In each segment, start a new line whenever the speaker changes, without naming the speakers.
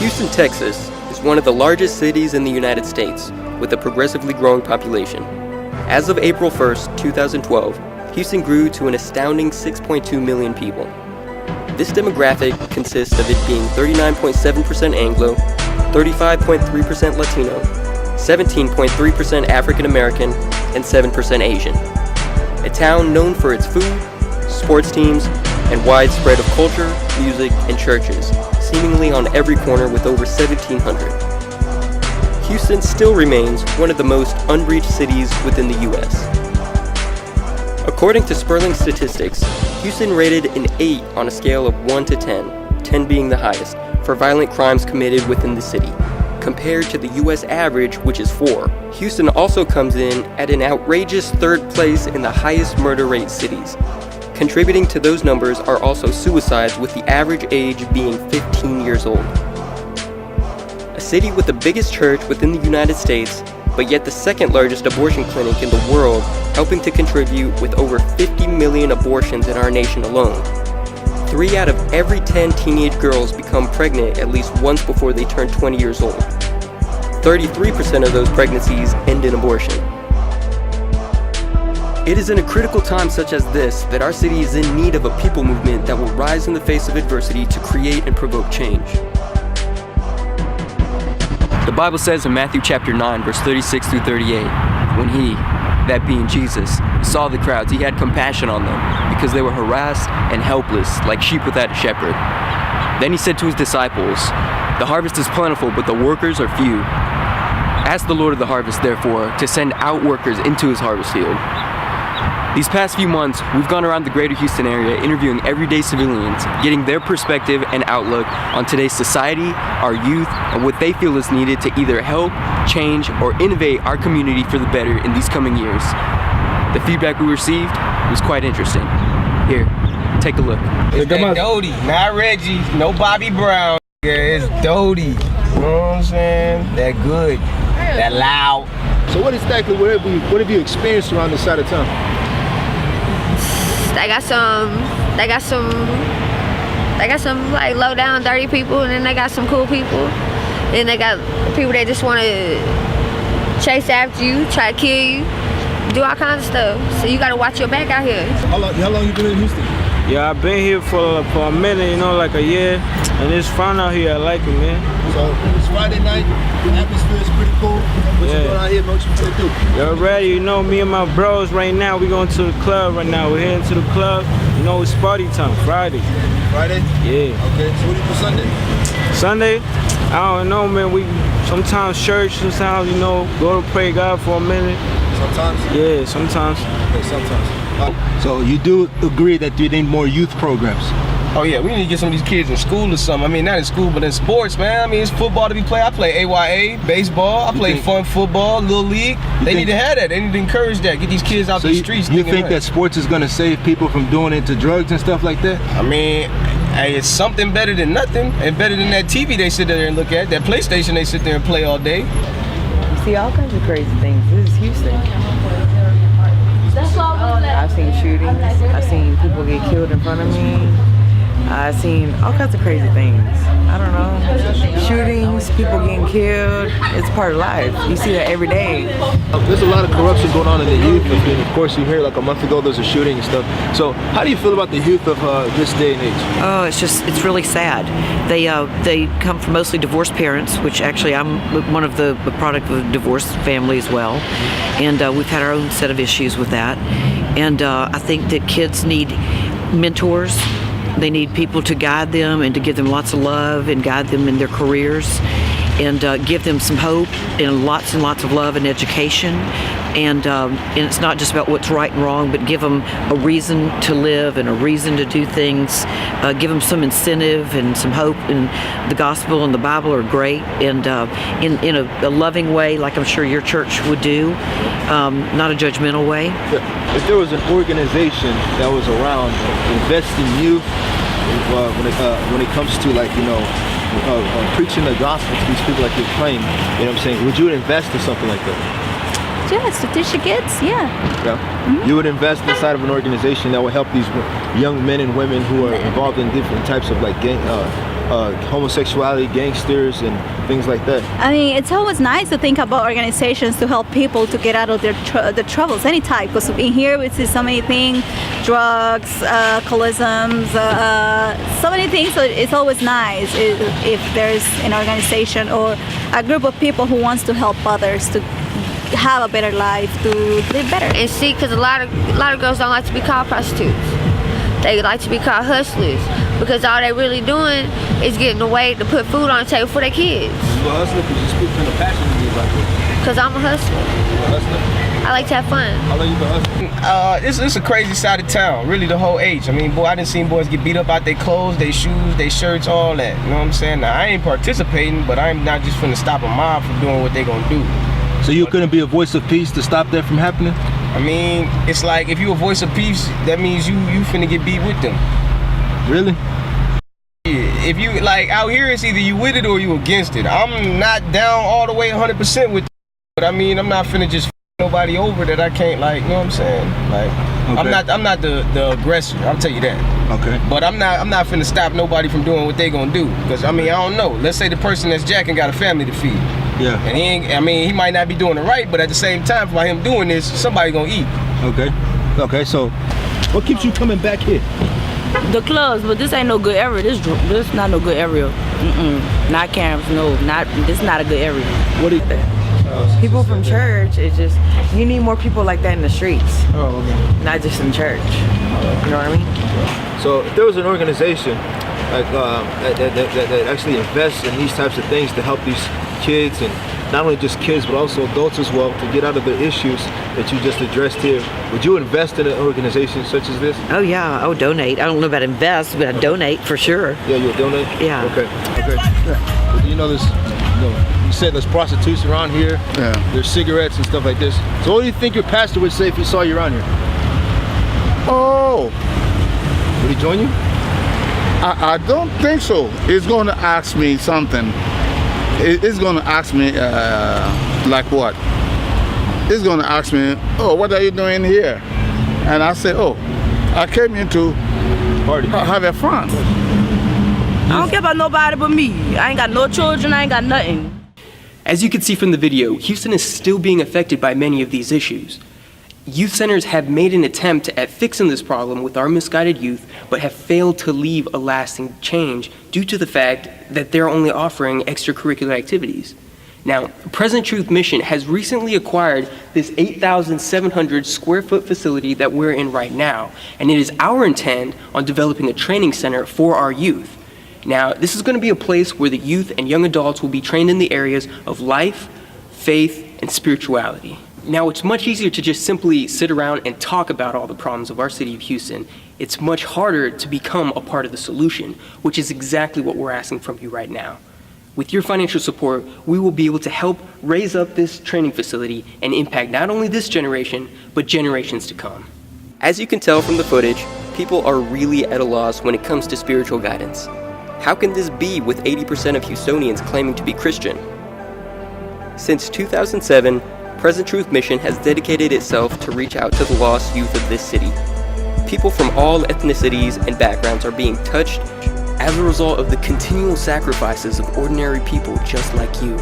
Houston, Texas is one of the largest cities in the United States, with a progressively growing population. As of April 1st, 2012, Houston grew to an astounding 6.2 million people. This demographic consists of it being 39.7% Anglo, 35.3% Latino, 17.3% African American, and 7% Asian. A town known for its food, sports teams, and wide spread of culture, music, and churches, seemingly on every corner with over 1,700. Houston still remains one of the most unreached cities within the U.S. According to Sperling Statistics, Houston rated an 8 on a scale of 1 to 10, 10 being the highest, for violent crimes committed within the city, compared to the U.S. average, which is 4. Houston also comes in at an outrageous 3rd place in the highest murder rate cities. Contributing to those numbers are also suicides, with the average age being 15 years old. A city with the biggest church within the United States, but yet the 2nd largest abortion clinic in the world, helping to contribute with over 50 million abortions in our nation alone. 3 out of every 10 teenage girls become pregnant at least once before they turn 20 years old. 33% of those pregnancies end in abortion. It is in a critical time such as this that our city is in need of a people movement that will rise in the face of adversity to create and provoke change. The Bible says in Matthew chapter 9, verse 36 through 38, when he, that being Jesus, saw the crowds, he had compassion on them because they were harassed and helpless like sheep without a shepherd. Then he said to his disciples, "The harvest is plentiful, but the workers are few. Ask the Lord of the harvest, therefore, to send out workers into his harvest field." These past few months, we've gone around the greater Houston area interviewing everyday civilians, getting their perspective and outlook on today's society, our youth, and what they feel is needed to either help, change, or innovate our community for the better in these coming years. The feedback we received was quite interesting. Here, take a look.
It's that Doty, not Reggie, no Bobby Brown. Yeah, it's Doty. You know what I'm saying? That good, that loud.
So what have you experienced around this side of town?
They got some like low down dirty people, and then they got some cool people. Then they got people that just want to chase after you, try to kill you, do all kinds of stuff. So you gotta watch your back out here.
How long you been in Houston?
Yeah, I've been here for a minute, you know, like a year, and it's fun out here. I like it, man.
So it's Friday night, the atmosphere is pretty cool. What's going on here, man? What you gonna do?
You're ready, you know, me and my bros right now, we going to the club right now. We're heading to the club. You know, it's party time, Friday.
Friday?
Yeah.
Okay, so what do you do Sunday?
Sunday? I don't know, man. We sometimes church, sometimes, you know, go to pray God for a minute.
Sometimes?
Yeah, sometimes.
Okay, sometimes. So you do agree that you need more youth programs?
Oh yeah, we need to get some of these kids in school or something. I mean, not in school, but in sports, man. I mean, it's football to be played. I play AYA, baseball. I play fun football, little league. They need to have that. They need to encourage that. Get these kids out the streets.
You think that sports is going to save people from doing into drugs and stuff like that?
I mean, hey, it's something better than nothing, and better than that TV they sit there and look at, that PlayStation they sit there and play all day.
You see all kinds of crazy things. This is Houston. I've seen shootings. I've seen people get killed in front of me. I've seen all kinds of crazy things. I don't know. Shootings, people getting killed. It's part of life. You see that every day.
There's a lot of corruption going on in the youth. And of course, you hear like a month ago there's a shooting and stuff. So how do you feel about the youth of this day and age?
Oh, it's really sad. They come from mostly divorced parents, which actually I'm one of the product of a divorced family as well. And we've had our own set of issues with that. And I think that kids need mentors. They need people to guide them and to give them lots of love and guide them in their careers and give them some hope and lots of love and education. And it's not just about what's right and wrong, but give them a reason to live and a reason to do things. Give them some incentive and some hope. And the gospel and the Bible are great, and in a loving way, like I'm sure your church would do, not a judgmental way.
If there was an organization that was around investing youth when it comes to, like, you know, preaching the gospel to these people like you're playing, you know what I'm saying, would you invest in something like that?
Yes, to teach the kids, yeah.
You would invest inside of an organization that will help these young men and women who are involved in different types of like gang, homosexuality, gangsters, and things like that?
I mean, it's always nice to think about organizations to help people to get out of their troubles, any type. Because in here we see so many things, drugs, alcoholism, so many things. So it's always nice if there's an organization or a group of people who wants to help others to have a better life, to live better.
And see, because a lot of girls don't like to be called prostitutes. They like to be called hustlers because all they really doing is getting away to put food on the table for their kids.
You a hustler because you speak kind of passionately about this.
Because I'm a hustler.
You a hustler?
I like to have fun.
How long you been hustling?
It's a crazy side of town, really the whole age. I mean, boy, I done seen boys get beat up out their clothes, their shoes, their shirts, all that. You know what I'm saying? Now, I ain't participating, but I'm not just finna stop a mob from doing what they gonna do.
So you couldn't be a voice of peace to stop that from happening?
I mean, it's like if you a voice of peace, that means you finna get beat with them.
Really?
If you, like, out here, it's either you with it or you against it. I'm not down all the way 100% with it, but I mean, I'm not finna just nobody over that I can't, like, you know what I'm saying? Like, okay. I'm not the aggressor, I'll tell you that.
Okay.
But I'm not finna stop nobody from doing what they gonna do. Because, I mean, I don't know. Let's say the person that's jacking got a family to feed.
Yeah.
And he might not be doing it right, but at the same time, by him doing this, somebody gonna eat.
Okay. Okay, so what keeps you coming back here?
The clubs, but this ain't no good area. This not no good area. Not camps, no. This not a good area.
What is that?
People from church, it's just, you need more people like that in the streets.
Oh, okay.
Not just in church. You know what I mean?
So if there was an organization like that actually invests in these types of things to help these kids, and not only just kids but also adults as well, to get out of the issues that you just addressed here, would you invest in an organization such as this?
Oh yeah, I would donate. I don't know about invest, but I'd donate for sure.
Yeah, you would donate?
Yeah.
Okay. Well, you know, you said there's prostitution around here.
Yeah.
There's cigarettes and stuff like this. So what do you think your pastor would say if he saw you around here?
Oh,
Would he join you?
I don't think so. He's going to ask me something. He's going to ask me, like what? He's going to ask me, oh, what are you doing here? And I say, oh, I came here to
Party.
have a fun.
I don't care about nobody but me. I ain't got no children, I ain't got nothing.
As you can see from the video, Houston is still being affected by many of these issues. Youth centers have made an attempt at fixing this problem with our misguided youth, but have failed to leave a lasting change due to the fact that they're only offering extracurricular activities. Now, Present Truth Mission has recently acquired this 8,700 square foot facility that we're in right now, and it is our intent on developing a training center for our youth. Now, this is going to be a place where the youth and young adults will be trained in the areas of life, faith, and spirituality. Now, it's much easier to just simply sit around and talk about all the problems of our city of Houston. It's much harder to become a part of the solution, which is exactly what we're asking from you right now. With your financial support, we will be able to help raise up this training facility and impact not only this generation, but generations to come. As you can tell from the footage, people are really at a loss when it comes to spiritual guidance. How can this be with 80% of Houstonians claiming to be Christian? Since 2007, Present Truth Mission has dedicated itself to reach out to the lost youth of this city. People from all ethnicities and backgrounds are being touched as a result of the continual sacrifices of ordinary people just like you.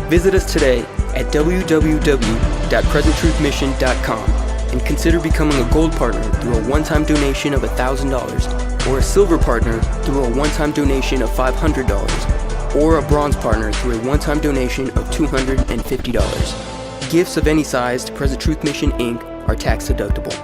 Visit us today at www.presenttruthmission.com and consider becoming a gold partner through a one-time donation of $1,000, or a silver partner through a one-time donation of $500, or a bronze partner through a one-time donation of $250. Gifts of any size to Present Truth Mission, Inc. are tax deductible.